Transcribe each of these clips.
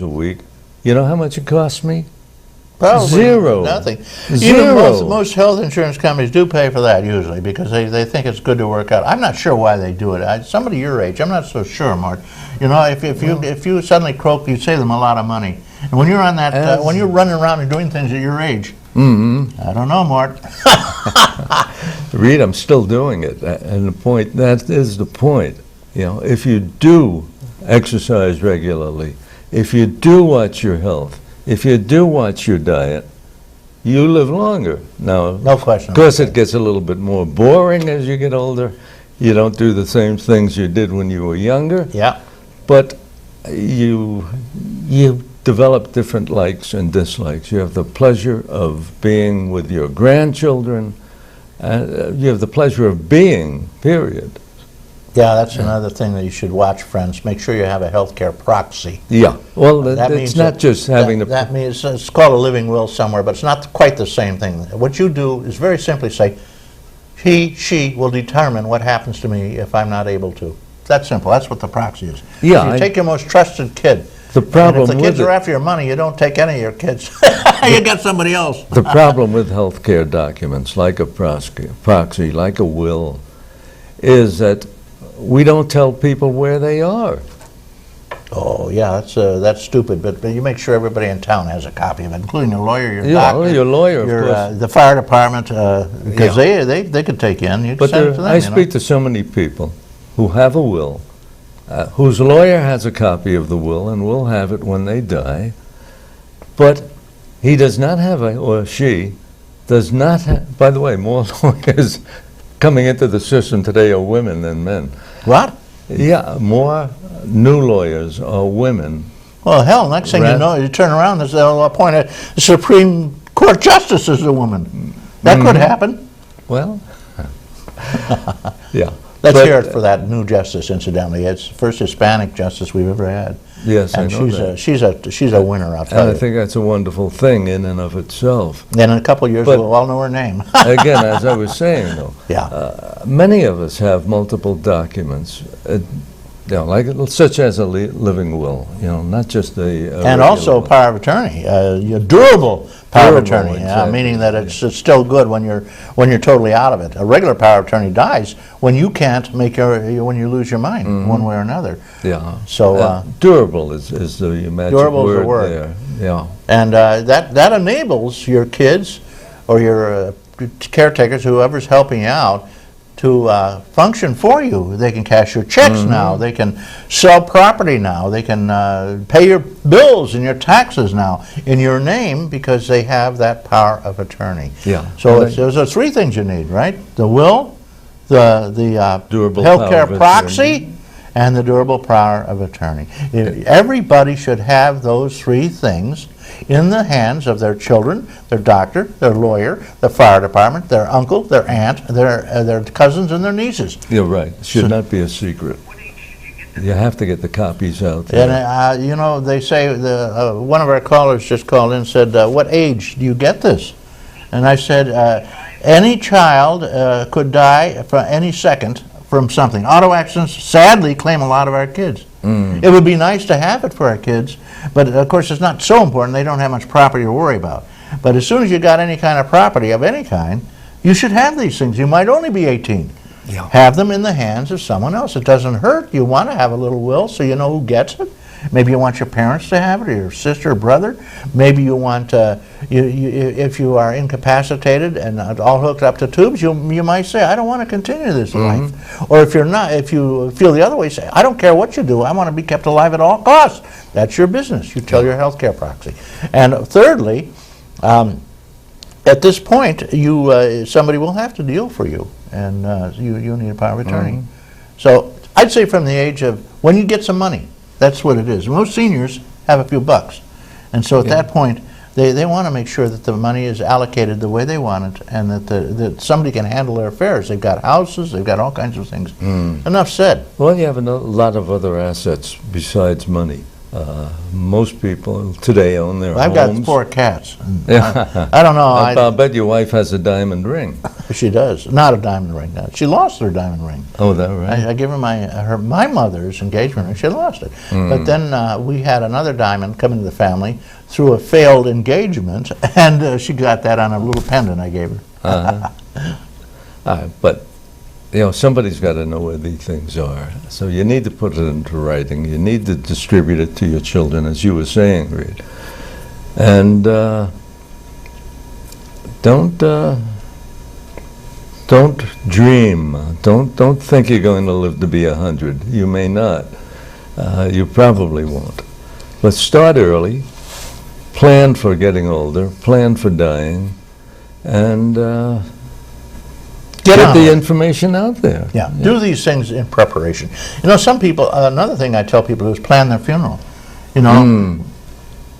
a week. You know how much it costs me? Probably Zero. nothing. Zero. Even most health insurance companies do pay for that usually because they think it's good to work out. I'm not sure why they do it. Somebody your age, I'm not so sure, Mort. You know, if you suddenly croak, you save them a lot of money. And when you're on that, when you're running around and doing things at your age, I don't know, Mort. Reed, I'm still doing it, and that is the point. You know, if you do exercise regularly, if you do watch your health, if you do watch your diet, you live longer. Now, no question. Of course, it gets a little bit more boring as you get older. You don't do the same things you did when you were younger. Yeah. But you develop different likes and dislikes. You have the pleasure of being with your grandchildren. You have the pleasure of being, period. Yeah, that's another thing that you should watch, friends. Make sure you have a healthcare proxy. Yeah, well, it's not just having the... That means it's called a living will somewhere, but it's not quite the same thing. What you do is very simply say, she will determine what happens to me if I'm not able to. It's that simple. That's what the proxy is. Yeah, you take your most trusted kid. The problem and if the kids are after your money, you don't take any of your kids. You got somebody else. The problem with healthcare documents, like a proxy, like a will, is that we don't tell people where they are. Oh, yeah, that's stupid, but you make sure everybody in town has a copy of it, including your lawyer, your doctor, your lawyer, of course. The fire department, because they could take you in. You but send it to them, I speak to so many people who have a will, whose lawyer has a copy of the will and will have it when they die, but he does not have or she does not have, by the way, more lawyers coming into the system today are women than men. What? Yeah, more new lawyers are women. Well, hell, next thing you know, you turn around, they'll appoint a Supreme Court justice as a woman. That could happen. Well, yeah. Let's hear it for that new justice, incidentally. It's the first Hispanic justice we've ever had. Yes, and I know that. She's a winner, I'll tell you. And I think that's a wonderful thing in and of itself. And in a couple of years, we'll all know her name. Again, as I was saying, though, yeah. Many of us have multiple documents, like such as a living will, not just a and also power of attorney, a durable power of attorney, exactly. Meaning that it's still good when you're totally out of it. A regular power of attorney dies when you can't when you lose your mind one way or another. Yeah. So durable is the magic durable word, is the word there. Yeah. And that enables your kids or your caretakers, whoever's helping you out, to function for you. They can cash your checks now. They can sell property now. They can pay your bills and your taxes now in your name because they have that power of attorney. Yeah. So those are three things you need, right? The will, the durable healthcare proxy, and the durable power of attorney. Everybody should have those three things in the hands of their children, their doctor, their lawyer, the fire department, their uncle, their aunt, their cousins, and their nieces. You're right. It should not be a secret. You have to get the copies out there. And they say, one of our callers just called in and said, what age do you get this? And I said, any child could die for any second from something. Auto accidents sadly claim a lot of our kids. It would be nice to have it for our kids, but of course it's not so important. They don't have much property to worry about. But as soon as you got any kind of property of any kind, you should have these things. You might only be 18. Yeah. Have them in the hands of someone else. It doesn't hurt. You want to have a little will so you know who gets it. Maybe you want your parents to have it, or your sister or brother. Maybe you want, if you are incapacitated and all hooked up to tubes, you might say, I don't want to continue this life. Or if you're not, if you feel the other way, say, I don't care what you do, I want to be kept alive at all costs. That's your business. You tell your healthcare proxy. And thirdly, at this point, somebody will have to deal for you, and you need a power of attorney. So I'd say from the age of when you get some money. That's what it is. Most seniors have a few bucks. And so at that point, they want to make sure that the money is allocated the way they want it and that somebody can handle their affairs. They've got houses, they've got all kinds of things. Enough said. Well, you have a lot of other assets besides money. Most people today own their homes. I've got 4 cats. Yeah. I don't know. I'll bet your wife has a diamond ring. She does. Not a diamond ring. No. She lost her diamond ring. Oh, that right? I gave her my mother's engagement ring. She lost it. But then we had another diamond come into the family through a failed engagement, and she got that on a little pendant I gave her. But somebody's got to know where these things are. So you need to put it into writing. You need to distribute it to your children, as you were saying, Reed. And don't dream. Don't think you're going to live to be 100. You may not. You probably won't. But start early. Plan for getting older. Plan for dying, and get the information out there. Yeah. Do these things in preparation. Some people. Another thing I tell people is plan their funeral.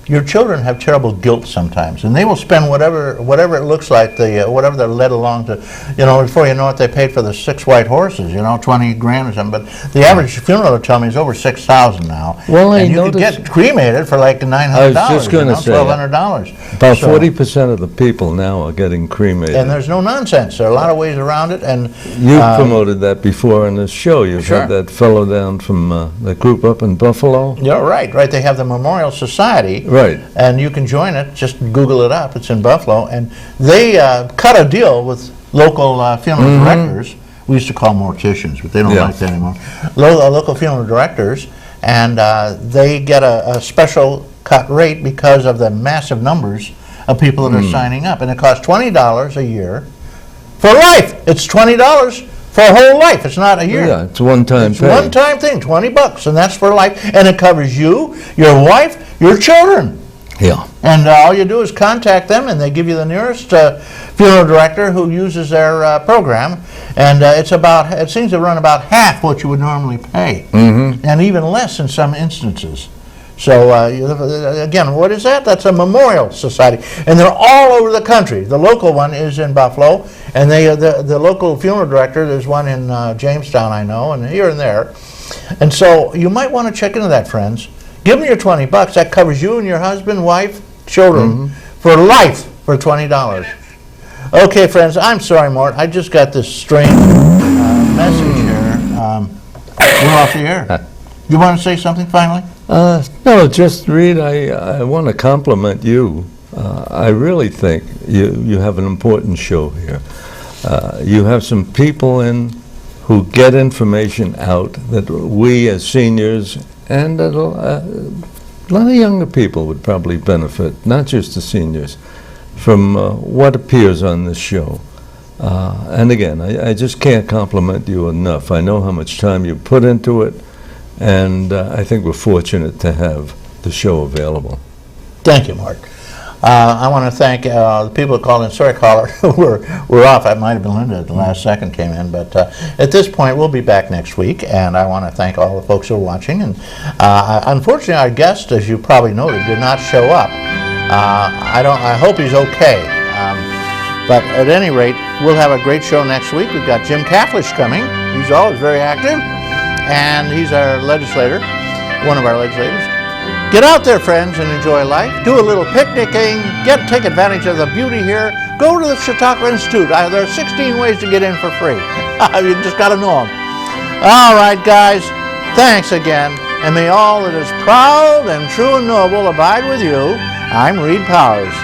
Your children have terrible guilt sometimes, and they will spend whatever it looks like, whatever they're led along to, before you know it, they paid for the 6 white horses, 20 grand or something. But the average funeral, they'll tell me, is over $6,000 now. Well, and you could get cremated for like $900. I was just going to say, $1,200. About 40% of the people now are getting cremated. And there's no nonsense. There are a lot of ways around it. And you promoted that before on this show. You've had that fellow down from that group up in Buffalo. Yeah, right. They have the Memorial Society. Right. And you can join it. Just Google it up. It's in Buffalo. And they cut a deal with local funeral directors. We used to call them morticians, but they don't like that anymore. Local funeral directors. And they get a special cut rate because of the massive numbers of people that are signing up. And it costs $20 a year for life. It's $20 for a whole life. It's not a year. Yeah, it's a one-time thing. It's a one-time thing, $20, and that's for life. And it covers you, your wife, your children. Yeah. And all you do is contact them, and they give you the nearest funeral director who uses their program. And it seems to run about half what you would normally pay, and even less in some instances. So again, what is that? That's a memorial society, and they're all over the country. The local one is in Buffalo, and the local funeral director. There's one in Jamestown, I know, and here and there. And so you might want to check into that, friends. Give them your $20. That covers you and your husband, wife, children for life for $20. Okay, friends. I'm sorry, Mort. I just got this strange message here. We're off the air. You want to say something finally? No, just Reed, I want to compliment you. I really think you have an important show here. You have some people who get information out that we as seniors and a lot of younger people would probably benefit, not just the seniors, from what appears on this show. And again, I just can't compliment you enough. I know how much time you put into it, and I think we're fortunate to have the show available. Thank you, Mort. I want to thank the people who called in. Sorry, caller, we're off. I might have been Linda at the last second came in, but at this point, we'll be back next week, and I want to thank all the folks who are watching. And unfortunately, our guest, as you probably noted, did not show up. I hope he's okay. But at any rate, we'll have a great show next week. We've got Jim Cafflish coming. He's always very active, and he's our legislator, one of our legislators. Get out there, friends, and enjoy life. Do a little picnicking. Take advantage of the beauty here. Go to the Chautauqua Institute. There are 16 ways to get in for free. You just got to know them. All right, guys. Thanks again. And may all that is proud and true and noble abide with you. I'm Reed Powers.